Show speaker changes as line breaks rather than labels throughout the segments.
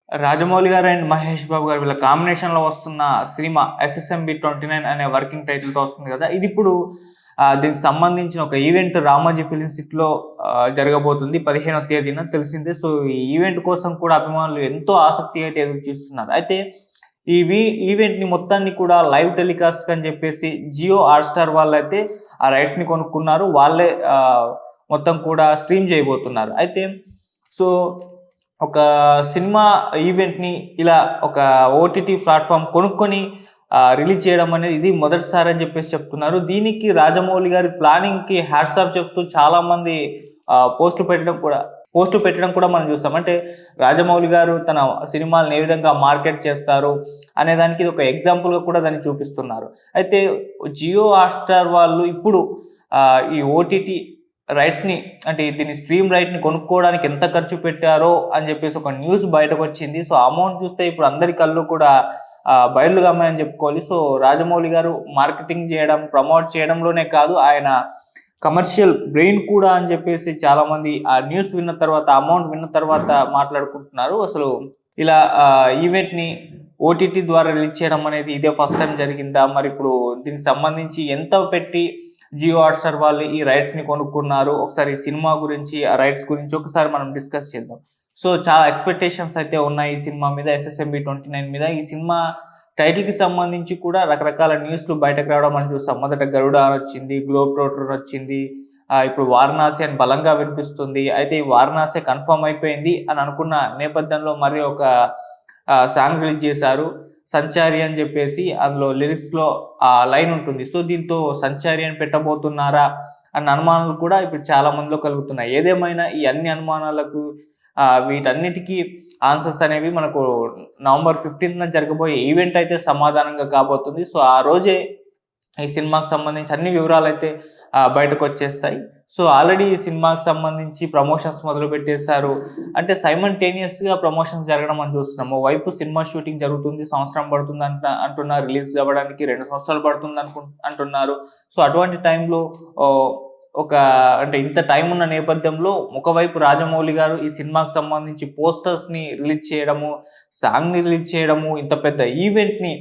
రాజమౌళి గారు అండ్ మహేష్ బాబు గారు వీళ్ళ కాంబినేషన్‌లో వస్తున్న సినిమా 'ఎస్ఎస్ఎంబి 29' అనే వర్కింగ్ టైటిల్‌తో వస్తుంది గదా! ఇదిప్పుడు దీనికి సంబంధించిన ఒక ఈవెంట్ రామోజీ ఫిల్మ్ సిటీలో జరగబోతుంది 15వ తేదీన తెలిసిందే. సో, ఈ ఈవెంట్ కోసం కూడా అభిమానులు ఎంతో ఆసక్తి అయితే ఎదురు చూస్తున్నారు. అయితే ఈ ఈవెంట్‌ని మొత్తాన్ని కూడా లైవ్ టెలికాస్ట్ అని జెప్పేసి జియో హాట్‌స్టార్ వాళ్ళైతే ఆ రైట్స్‌ని కొనుక్కున్నారు. వాళ్ళే మొత్తం కూడా స్ట్రీమ్ చేయబోతున్నారు. అయితే సో ఒక సినిమా ఈవెంట్‌ని ఇలా ఒక ఓటీటీ ప్లాట్‌ఫార్మ్ కొనుక్కొని రిలీజ్ చేయడం అనేది ఇది మొదటిసారి అని చెప్పేసి చెప్తున్నారు. దీనికి రాజమౌళి గారి ప్లానింగ్‌కి హ్యాట్స్ ఆఫ్ చెప్తూ చాలామంది పోస్టులు పెట్టడం కూడా మనం చూసాం. అంటే రాజమౌళి గారు తన సినిమాలను ఏ విధంగా మార్కెట్ చేస్తారు అనే దానికి ఇది ఒక ఎగ్జాంపుల్‌గా కూడా దాన్ని చూపిస్తున్నారు. అయితే జియో హాట్‌స్టార్ వాళ్ళు ఇప్పుడు ఈ ఓటీటీ రైట్స్‌ని అంటే దీన్ని స్ట్రీమ్ రైట్‌ని కొనుక్కోవడానికి ఎంత ఖర్చు పెట్టారో అని చెప్పేసి ఒక న్యూస్ బయటకొచ్చింది. సో, అమౌంట్ చూస్తే ఇప్పుడు అందరి కళ్ళు కూడా బయర్లు కమ్మాయని చెప్పుకోవాలి. సో, రాజమౌళి గారు మార్కెటింగ్ చేయడం, ప్రమోట్ చేయడంలోనే కాదు ఆయన కమర్షియల్ బ్రెయిన్ కూడా అని చెప్పేసి చాలామంది ఆ న్యూస్ విన్న తర్వాత, అమౌంట్ విన్న తర్వాత మాట్లాడుకుంటున్నారు. అసలు ఇలా ఈవెంట్‌ని ఓటీటీ ద్వారా రిలీజ్ చేయడం అనేది ఇదే ఫస్ట్ టైమ్ జరిగిందా? మరిప్పుడు దీనికి సంబంధించి ఎంత పెట్టి జియో హాట్‌స్టార్ వాళ్ళు ఈ రైట్స్‌ని కొనుక్కున్నారు. ఒకసారి ఈ సినిమా గురించి, ఆ రైట్స్ గురించి ఒకసారి మనం డిస్కస్ చేద్దాం. సో, చాలా ఎక్స్‌పెక్టేషన్స్ అయితే ఉన్నాయి ఈ సినిమా మీద 'ఎస్ఎస్ఎంబి 29' మీద. ఈ సినిమా టైటిల్‌కి సంబంధించి కూడా రకరకాల న్యూస్‌లు బయటకు రావడం మనం చూసాం. మొదట 'గరుడ' అనొచ్చింది, 'గ్లోబ్ ట్రోటర్' అనొచ్చింది. ఇప్పుడు 'వారణాసి' అని బలంగా వినిపిస్తుంది. అయితే ఈ 'వారణాసి' కన్ఫర్మ్ అయిపోయింది అని అనుకున్న నేపథ్యంలో మరి ఒక సాంగ్ రిలీజ్ చేశారు. 'సంచారి' అని చెప్పేసి అందులో లిరిక్స్‌లో ఆ లైన్ ఉంటుంది. సో, దీంతో 'సంచారి' అని పెట్టబోతున్నారా అన్న అనుమానాలు కూడా ఇప్పుడు చాలా మందిలో కలుగుతున్నాయి. ఏదేమైనా ఈ అన్ని అనుమానాలకు వీటన్నిటికి ఆన్సర్స్ అనేవి మనకు నవంబర్ 15న జరగబోయే ఈవెంట్ అయితే సమాధానంగా కాబోతుంది. సో, ఆ రోజే ఈ సినిమాకి సంబంధించి అన్ని వివరాలైతే బయటకొచ్చేస్తాయి. సో, ఆల్రెడీ ఈ సినిమాకి సంబంధించి ప్రమోషన్స్ మొదలుపెట్టేశారు. అంటే సైమల్టేనియస్‌గా ప్రమోషన్స్ జరగడం మనం చూస్తున్నాం. ఓవైపు సినిమా షూటింగ్ జరుగుతుంది. సంవత్సరం పడుతుందంట అంటున్నారు. రిలీజ్ అవ్వడానికి 2 సంవత్సరాలు పడుతుంది అంటున్నారు. సో, అటువంటి టైంలో ఓహ్, ఒక అంటే ఇంత టైం ఉన్న నేపథ్యంలో ఒకవైపు రాజమౌళి గారు ఈ సినిమాకి సంబంధించి పోస్టర్స్‌ని రిలీజ్ చేయడము, సాంగ్‌ని రిలీజ్ చేయడము, ఇంత పెద్ద ఈవెంట్‌ని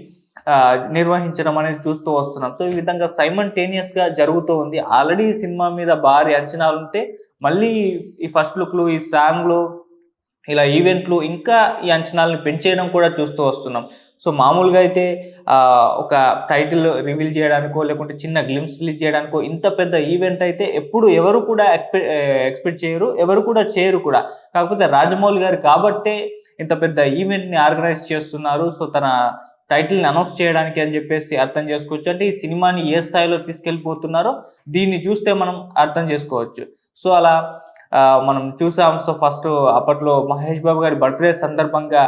నిర్వహించడం అనేది చూస్తూ వస్తున్నాం. సో, ఈ విధంగా సైమల్టేనియస్‌గా జరుగుతూ ఉంది. ఆల్రెడీ ఈ సినిమా మీద భారీ అంచనాలుంటే, మళ్ళీ ఈ ఫస్ట్ లుక్‌లు, ఈ సాంగ్‌లు, ఇలా ఈవెంట్లు ఇంకా ఈ అంచనాలను పెంచేయడం కూడా చూస్తూ వస్తున్నాం. సో, మామూలుగా అయితే ఒక టైటిల్ రివీల్ చేయడానికో, లేకుంటే చిన్న గ్లింప్స్ రిలీజ్ చేయడానికో ఇంత పెద్ద ఈవెంట్ అయితే ఎప్పుడు ఎవరు కూడా ఎక్స్‌పెక్ట్ చేయరు. ఎవరు కూడా చేయరు కూడా. కాకపోతే రాజమౌళి గారు కాబట్టే ఇంత పెద్ద ఈవెంట్‌ని ఆర్గనైజ్ చేస్తున్నారు. సో, తన టైటిల్‌ని అనౌన్స్ చేయడానికి అని చెప్పేసి అర్థం చేసుకోవచ్చు. అంటే ఈ సినిమాని ఏ స్థాయిలో తీసుకెళ్ళిపోతున్నారో దీన్ని చూస్తే మనం అర్థం చేసుకోవచ్చు. సో, అలా మనం చూసాం. సో, ఫస్ట్ అప్పట్లో మహేష్ బాబు గారి బర్త్‌డే సందర్భంగా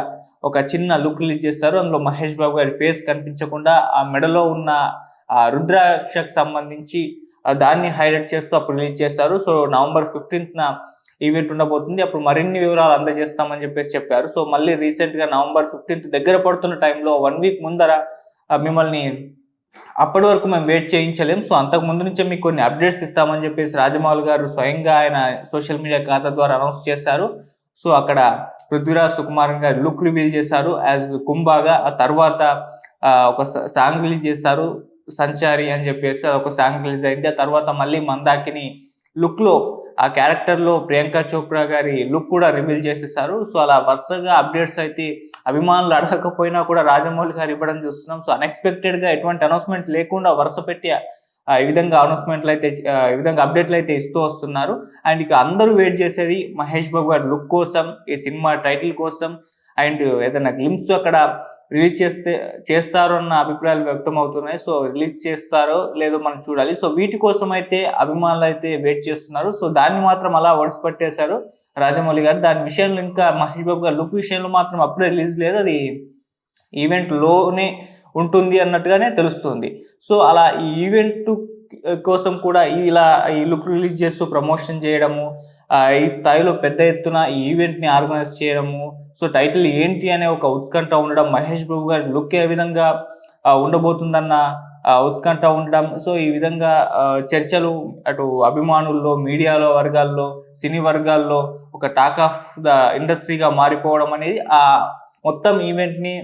ఒక చిన్న లుక్ రిలీజ్ చేశారు. అందులో మహేష్ బాబు గారి ఫేస్ కనిపించకుండా ఆ మెడలో ఉన్న రుద్రాక్షకు సంబంధించి దాన్ని హైలైట్ చేస్తూ అప్పుడు రిలీజ్ చేశారు. సో, నవంబర్ 15న ఈవెంట్ ఉండబోతుంది. అప్పుడు మరిన్ని వివరాలు అందజేస్తామని చెప్పేసి చెప్పారు. సో, మళ్ళీ రీసెంట్‌గా నవంబర్ 15థ్ దగ్గర పడుతున్న టైంలో 1 వీక్ ముందర మిమ్మల్ని అప్పటి వరకు మేము వెయిట్ చేయించలేం. సో, అంతకు ముందు నుంచే మీకు కొన్ని అప్డేట్స్ ఇస్తామని చెప్పేసి రాజమౌళి గారు స్వయంగా ఆయన సోషల్ మీడియా ఖాతా ద్వారా అనౌన్స్ చేశారు. సో, అక్కడ పృథ్వీరాజ్ సుకుమారన్ గారు లుక్ రివీల్ చేశారు యాజ్ కుంభాగా. ఆ తర్వాత ఒక సాంగ్ రిలీజ్ చేశారు 'సంచారి' అని చెప్పేసి అదొక సాంగ్ రిలీజ్ అయింది. ఆ తర్వాత మళ్ళీ మందాకిని లుక్‌లో ఆ క్యారెక్టర్‌లో ప్రియాంక చోప్రా గారి లుక్ కూడా రివీల్ చేసేసారు. సో, అలా వరుసగా అప్డేట్స్ అయితే అభిమానులు అడగకపోయినా కూడా రాజమౌళి గారు ఇవ్వడం చూస్తున్నాం. సో, అన్‌ఎక్స్‌పెక్టెడ్‌గా ఎటువంటి అనౌన్స్‌మెంట్ లేకుండా వరుస పెట్టి ఈ విధంగా ఈ విధంగా అప్డేట్‌లయితే ఇస్తూ వస్తున్నారు. అండ్ ఇక అందరూ వెయిట్ చేసేది మహేష్ బాబు గారి లుక్ కోసం, ఈ సినిమా టైటిల్ కోసం అండ్ ఏదైనా గ్లింప్స్ అక్కడ రిలీజ్ చేస్తారు అన్న అభిప్రాయాలు వ్యక్తమవుతున్నాయి. సో, రిలీజ్ చేస్తారో లేదో మనం చూడాలి. సో, వీటి కోసమైతే అభిమానులైతే వెయిట్ చేస్తున్నారు. సో, దాన్ని మాత్రం అలా ఒడిసిపట్టేశారు రాజమౌళి గారు. దాని విషయంలో ఇంకా మహేష్ బాబు గారి లుక్ విషయంలో మాత్రం అప్పుడే రిలీజ్ లేదు. అది ఈవెంట్‌లోనే ఉంటుంది అన్నట్టుగానే తెలుస్తుంది. సో, అలా ఈ ఈవెంట్ కోసం కూడా ఇలా ఈ లుక్ రిలీజ్ చేస్తూ ప్రమోషన్ చేయడము, ఈ స్థాయిలో పెద్ద ఎత్తున ఈ ఈవెంట్‌ని ఆర్గనైజ్ చేయడము, సో, టైటిల్ ఏంటి అనే ఒక ఉత్కంఠ ఉండడం, మహేష్ బాబు గారి లుక్ ఏ విధంగా ఉండబోతుందన్న ఉత్కంఠ ఉండడం. సో, ఈ విధంగా చర్చలు అటు అభిమానుల్లో, మీడియాలో వర్గాల్లో, సినీ వర్గాల్లో ఒక టాక్ ఆఫ్ ద ఇండస్ట్రీగా మారిపోవడం అనేది మొత్తం ఈవెంట్ని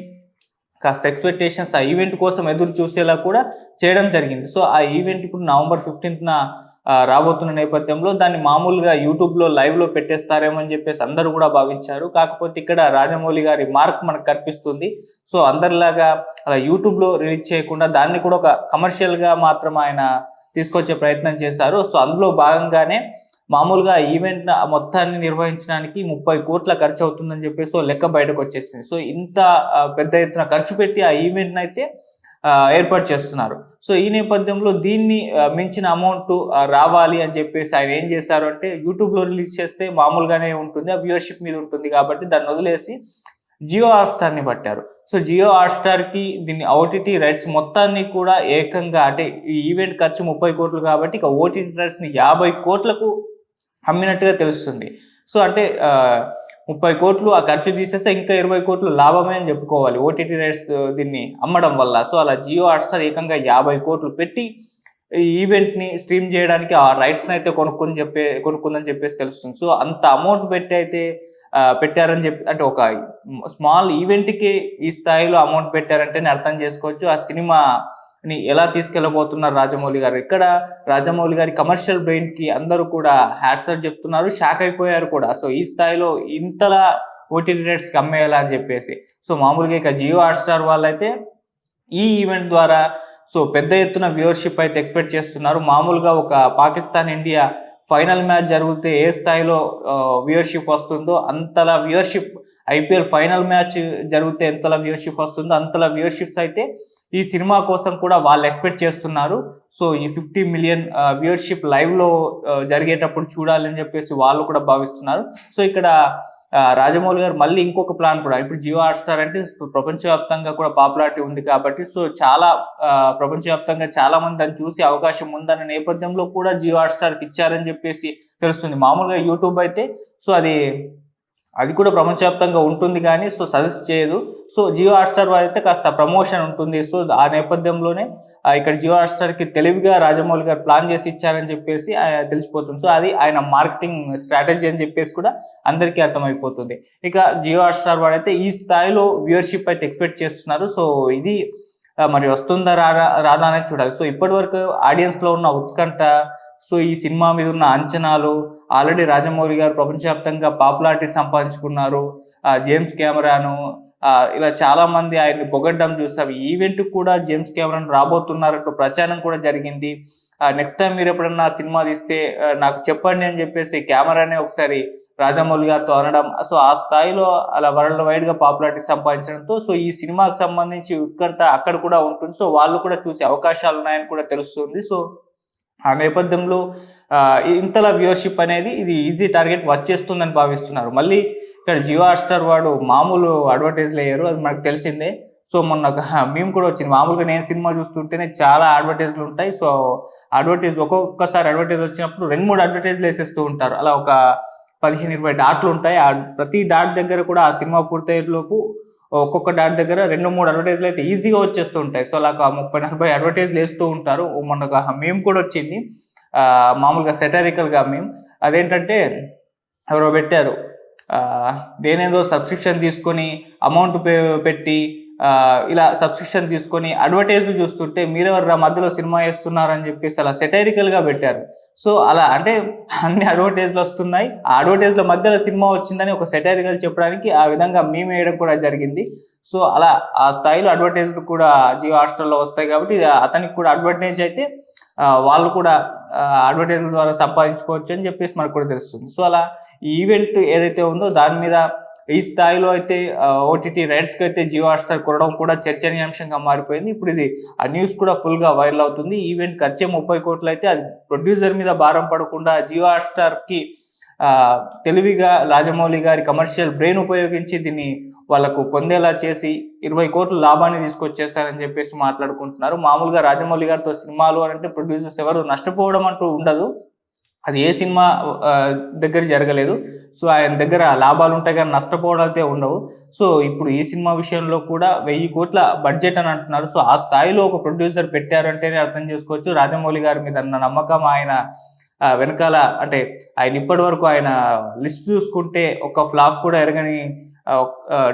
కాస్త ఎక్స్పెక్టేషన్స్ ఆ ఈవెంట్ కోసం ఎదురు చూసేలా కూడా చేయడం జరిగింది. సో ఆ ఈవెంట్ ఇప్పుడు November 15న రాబోతున్న నేపథ్యంలో దాన్ని మామూలుగా యూట్యూబ్లో లైవ్లో పెట్టేస్తారేమో అని చెప్పేసి అందరూ కూడా భావించారు. కాకపోతే ఇక్కడ రాజమౌళి గారి మార్క్ మనకు కనిపిస్తుంది. సో అందరిలాగా అలా యూట్యూబ్లో రిలీజ్ చేయకుండా దాన్ని కూడా ఒక కమర్షియల్గా మాత్రం ఆయన తీసుకొచ్చే ప్రయత్నం చేశారు. సో అందులో భాగంగానే మామూలుగా ఈవెంట్ మొత్తాన్ని నిర్వహించడానికి 30 కోట్ల ఖర్చు అవుతుందని చెప్పేసి లెక్క బయటకు వచ్చేసింది. సో ఇంత పెద్ద ఎత్తున ఖర్చు పెట్టి ఆ ఈవెంట్ని అయితే ఏర్పాటు చేస్తున్నారు. సో ఈ నేపథ్యంలో దీన్ని మించిన అమౌంట్ రావాలి అని చెప్పేసి ఆయన ఏం చేశారు అంటే యూట్యూబ్లో రిలీజ్ చేస్తే మామూలుగానే ఉంటుంది, ఆ వ్యూవర్షిప్ మీద ఉంటుంది కాబట్టి దాన్ని వదిలేసి జియో హాట్స్టార్ని పట్టారు. సో జియో హాట్స్టార్కి దీన్ని ఓటీటీ రైట్స్ మొత్తాన్ని కూడా ఏకంగా అంటే ఈ ఈవెంట్ ఖర్చు 30 కోట్లు కాబట్టి ఇక ఓటీటీ రైట్స్ని 50 కోట్లకు అమ్మినట్టుగా తెలుస్తుంది. సో అంటే 30 కోట్లు ఆ ఖర్చు తీసేస్తే ఇంకా 20 కోట్లు లాభమే అని చెప్పుకోవాలి ఓటీటీ రైట్స్ దీన్ని అమ్మడం వల్ల. సో అలా జియో హాట్స్టార్ ఏకంగా 50 కోట్లు పెట్టి ఈ ఈవెంట్ని స్ట్రీమ్ చేయడానికి ఆ రైట్స్ని అయితే కొనుక్కుందని చెప్పేసి తెలుస్తుంది. సో అంత అమౌంట్ పెట్టి అయితే పెట్టారని చెప్పి అంటే ఒక స్మాల్ ఈవెంట్కి ఈ స్థాయిలో అమౌంట్ పెట్టారంటేనే అర్థం చేసుకోవచ్చు ఆ సినిమాని ఎలా తీసుకెళ్ళబోతున్నారు రాజమౌళి గారు. ఇక్కడ రాజమౌళి గారి కమర్షియల్ బ్రెయిన్కి అందరూ కూడా హ్యాట్సాప్ చెప్తున్నారు, షాక్ అయిపోయారు కూడా. సో ఈ స్థాయిలో ఇంతలా ఓటీటీ రైట్స్కి అమ్మేయాలా అని చెప్పేసి. సో మామూలుగా ఇక జియో హాట్స్టార్ వాళ్ళైతే ఈ ఈవెంట్ ద్వారా సో పెద్ద ఎత్తున వ్యూవర్షిప్ అయితే ఎక్స్పెక్ట్ చేస్తున్నారు. మామూలుగా ఒక పాకిస్తాన్ ఇండియా ఫైనల్ మ్యాచ్ జరిగితే ఏ స్థాయిలో వ్యూవర్షిప్ వస్తుందో అంతలా వ్యూవర్షిప్, ఐపీఎల్ ఫైనల్ మ్యాచ్ జరిగితే ఎంతలా వ్యూవర్షిప్ వస్తుందో అంతలా వ్యూవర్షిప్స్ అయితే ఈ సినిమా కోసం కూడా వాళ్ళు ఎక్స్పెక్ట్ చేస్తున్నారు. సో ఈ 50 మిలియన్ వ్యూవర్షిప్ లైవ్లో జరిగేటప్పుడు చూడాలని చెప్పేసి వాళ్ళు కూడా భావిస్తున్నారు. సో ఇక్కడ రాజమౌళి గారు మళ్ళీ ఇంకొక ప్లాన్ కూడా, ఇప్పుడు జియో హాట్స్టార్ అంటే ప్రపంచవ్యాప్తంగా కూడా పాపులారిటీ ఉంది కాబట్టి సో చాలా ప్రపంచవ్యాప్తంగా చాలా మంది దాన్ని చూసే అవకాశం ఉందన్న నేపథ్యంలో కూడా జియో హాట్స్టార్కి ఇచ్చారని చెప్పేసి తెలుస్తుంది. మామూలుగా యూట్యూబ్ అయితే సో అది కూడా ప్రపంచవ్యాప్తంగా ఉంటుంది కానీ సో సజెస్ట్ చేయదు. సో జియో హాట్స్టార్ అయితే కాస్త ప్రమోషన్ ఉంటుంది. సో ఆ నేపథ్యంలోనే ఇక్కడ జియో హాట్స్టార్కి తెలివిగా రాజమౌళి గారు ప్లాన్ చేసి ఇచ్చారని చెప్పేసి తెలిసిపోతుంది. సో అది ఆయన మార్కెటింగ్ స్ట్రాటజీ అని చెప్పేసి కూడా అందరికీ అర్థమైపోతుంది. ఇక జియో హాట్స్టార్ వాడైతే ఈ స్థాయిలో వ్యూవర్షిప్ అయితే ఎక్స్పెక్ట్ చేస్తున్నారు. సో ఇది మరి వస్తుందా రాదా అనేది చూడాలి. సో ఇప్పటి వరకు ఆడియన్స్లో ఉన్న ఉత్కంఠ, సో ఈ సినిమా మీద ఉన్న అంచనాలు, ఆల్రెడీ రాజమౌళి గారు ప్రపంచవ్యాప్తంగా పాపులారిటీ సంపాదించుకున్నారు, జేమ్స్ కెమెరాను ఇలా చాలా మంది ఆయన్ని పొగడ్డం చూసాం. ఈ ఈవెంట్ కూడా జేమ్స్ కెమెరాన్ రాబోతున్నారంటూ ప్రచారం కూడా జరిగింది. నెక్స్ట్ టైం మీరు ఎప్పుడన్నా సినిమా తీస్తే నాకు చెప్పండి అని చెప్పేసి కెమెరానే ఒకసారి రాజమౌళి గారితో అనడం. సో ఆ స్థాయిలో అలా వరల్డ్ వైడ్గా పాపులారిటీ సంపాదించడంతో సో ఈ సినిమాకి సంబంధించి ఉత్కంఠ అక్కడ కూడా ఉంటుంది. సో వాళ్ళు కూడా చూసే అవకాశాలు ఉన్నాయని కూడా తెలుస్తుంది. సో ఆ నేపథ్యంలో ఇంతలా వ్యూవర్షిప్ అనేది ఇది ఈజీ టార్గెట్ వచ్చేస్తుందని భావిస్తున్నారు. మళ్ళీ ఇక్కడ జియో హాట్స్టార్ వాడు మామూలు అడ్వర్టైజ్లు అయ్యారు, అది మనకు తెలిసిందే. సో మొన్న మేము కూడా వచ్చింది. మామూలుగా నేను సినిమా చూస్తుంటేనే చాలా అడ్వర్టైజ్లు ఉంటాయి. సో ఒక్కొక్కసారి అడ్వర్టైజ్ వచ్చినప్పుడు 2-3 అడ్వర్టైజ్లు వేసేస్తూ ఉంటారు. అలా ఒక 15-20 డాట్లు ఉంటాయి. ప్రతి డాట్ దగ్గర కూడా ఆ సినిమా పూర్తయ్యేలోపు ఒక్కొక్క డాట్ దగ్గర 2-3 అడ్వర్టైజ్లు అయితే ఈజీగా వచ్చేస్తూ ఉంటాయి. సో అలా 30-40 అడ్వర్టైజ్లు వేస్తూ ఉంటారు. మొన్న మేము కూడా వచ్చింది మామూలుగా సెటారికల్గా మేము అదేంటంటే ఎవరో పెట్టారు, నేనేదో సబ్స్క్రిప్షన్ తీసుకొని అమౌంట్ పెట్టి ఇలా సబ్స్క్రిప్షన్ తీసుకొని అడ్వర్టైజ్లు చూస్తుంటే మీరెవరు మధ్యలో సినిమా వేస్తున్నారని చెప్పేసి అలా సెటైరికల్గా పెట్టారు. సో అలా అంటే అన్ని అడ్వర్టైజ్లు వస్తున్నాయి, ఆ అడ్వర్టైజ్ల మధ్యలో సినిమా వచ్చిందని ఒక సెటైరికల్ చెప్పడానికి ఆ విధంగా మేము వేయడం కూడా జరిగింది. సో అలా ఆ స్థాయిలో అడ్వర్టైజ్లు కూడా జియో హాట్స్టార్లో వస్తాయి కాబట్టి అతనికి కూడా అడ్వర్టైజ్ అయితే వాళ్ళు కూడా అడ్వర్టైజ్ల ద్వారా సంపాదించుకోవచ్చు అని చెప్పేసి మనకు కూడా తెలుస్తుంది. సో అలా ఈ ఈవెంట్ ఏదైతే ఉందో దాని మీద ఈ స్థాయిలో అయితే ఓటీటీ రైట్స్కి అయితే జియో హాట్స్టార్ కొనడం కూడా చర్చనీయాంశంగా మారిపోయింది. ఇప్పుడు ఇది ఆ న్యూస్ కూడా ఫుల్గా వైరల్ అవుతుంది. ఈవెంట్ ఖర్చే 30 కోట్లు అయితే అది ప్రొడ్యూసర్ మీద భారం పడకుండా జియో హాట్స్టార్కి తెలివిగా రాజమౌళి గారి కమర్షియల్ బ్రెయిన్ ఉపయోగించి దీన్ని వాళ్ళకు పొందేలా చేసి 20 కోట్ల లాభాన్ని తీసుకొచ్చేసారని చెప్పేసి మాట్లాడుకుంటున్నారు. మామూలుగా రాజమౌళి గారితో సినిమాలు అంటే ప్రొడ్యూసర్స్ ఎవరు నష్టపోవడం అంటూ ఉండదు, అది ఏ సినిమా దగ్గర జరగలేదు. సో ఆయన దగ్గర లాభాలు ఉంటాయి కానీ నష్టపోవడం అయితే ఉండవు. సో ఇప్పుడు ఈ సినిమా విషయంలో కూడా 1000 కోట్ల బడ్జెట్ అని అంటున్నారు. సో ఆ స్థాయిలో ఒక ప్రొడ్యూసర్ పెట్టారంటేనే అర్థం చేసుకోవచ్చు రాజమౌళి గారి మీద ఉన్న నమ్మకం. ఆయన వెనకాల అంటే ఆయన ఇప్పటి వరకు ఆయన లిస్ట్ చూసుకుంటే ఒక ఫ్లాప్ కూడా ఎరగని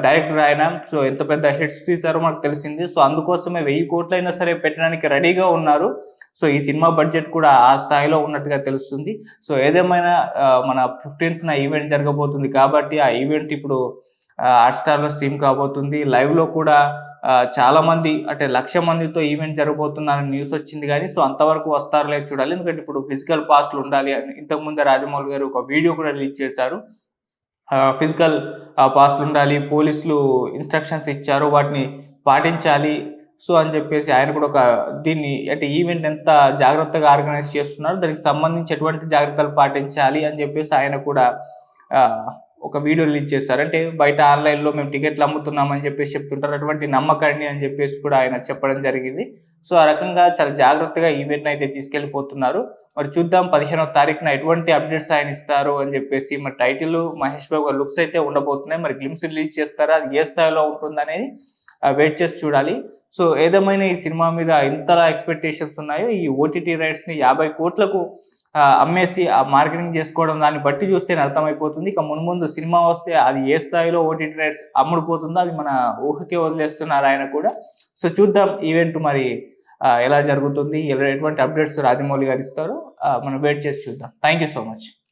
డైరెక్టర్ ఆయన. సో ఎంత పెద్ద హిట్స్ తీశారో మనకు తెలిసింది. సో అందుకోసమే 1000 కోట్లైనా సరే పెట్టడానికి రెడీగా ఉన్నారు. సో ఈ సినిమా బడ్జెట్ కూడా ఆ స్థాయిలో ఉన్నట్టుగా తెలుస్తుంది. సో ఏదేమైనా మన 15న ఈవెంట్ జరగబోతుంది కాబట్టి ఆ ఈవెంట్ ఇప్పుడు హాట్‌స్టార్‌లో స్ట్రీమ్ కాబోతుంది. లైవ్‌లో కూడా చాలా మంది అంటే 1,00,000 మందితో ఈవెంట్ జరగబోతుందని న్యూస్ వచ్చింది గానీ, సో అంతవరకు వస్తారో లేదో చూడాలి. ఎందుకంటే ఇప్పుడు ఫిజికల్ పాస్‌లు ఉండాలి అని ఇంతకుముందే రాజమౌళి గారు ఒక వీడియో కూడా రిలీజ్ చేశారు. ఫిజికల్ పాస్‌లు ఉండాలి. పోలీసులు ఇన్‌స్ట్రక్షన్స్ ఇచ్చారు. వాటిని పాటించాలి. సో అని చెప్పేసి ఆయన కూడా దీన్ని అంటే ఈవెంట్ ఎంత జాగ్రత్తగా ఆర్గనైజ్ చేస్తున్నారు, దానికి సంబంధించి ఎటువంటి జాగ్రత్తలు పాటించాలి అని చెప్పేసి ఆయన కూడా ఆహ్, ఒక వీడియో రిలీజ్ చేశారు. అంటే బయట ఆన్‌లైన్‌లో మేము టికెట్లు అమ్ముతున్నామని చెప్పేసి చెప్తుంటారు. అటువంటి నమ్మకండి అని చెప్పేసి కూడా ఆయన చెప్పడం జరిగింది. సో ఆ రకంగా చాలా జాగ్రత్తగా ఈవెంట్‌ని అయితే తీసుకెళ్ళిపోతున్నారు. మరి చూద్దాం 15వ తారీఖున ఎటువంటి అప్డేట్స్ ఆయన ఇస్తారు అని చెప్పేసి. మరి టైటిల్ మహేష్ బాబు గారి లుక్స్ అయితే ఉండబోతున్నాయి. మరి గ్లింప్స్ రిలీజ్ చేస్తారా? అది ఏ స్థాయిలో ఉంటుందనేది వెయిట్ చేసి చూడాలి. సో ఏదేమైనా ఈ సినిమా మీద ఇంతలా ఎక్స్‌పెక్టేషన్స్ ఉన్నాయో, ఈ ఓటీటీ రైట్స్‌ని 50 కోట్లకు అమ్మేసి మార్కెటింగ్ చేసుకోవడం దాన్ని బట్టి చూస్తేనే అర్థమైపోతుంది. ఇక మున్ముందు సినిమా వస్తే అది ఏ స్థాయిలో ఓటీటీ రైట్స్ అమ్ముడుపోతుందో అది మన ఊహకే వదిలేస్తున్నారు ఆయన కూడా. సో చూద్దాం ఈవెంట్ మరి ఎలా జరుగుతుంది, ఎటువంటి అప్డేట్స్ రాజమౌళి గారు ఇస్తారో మనం వెయిట్ చేసి చూద్దాం. Thank you so much.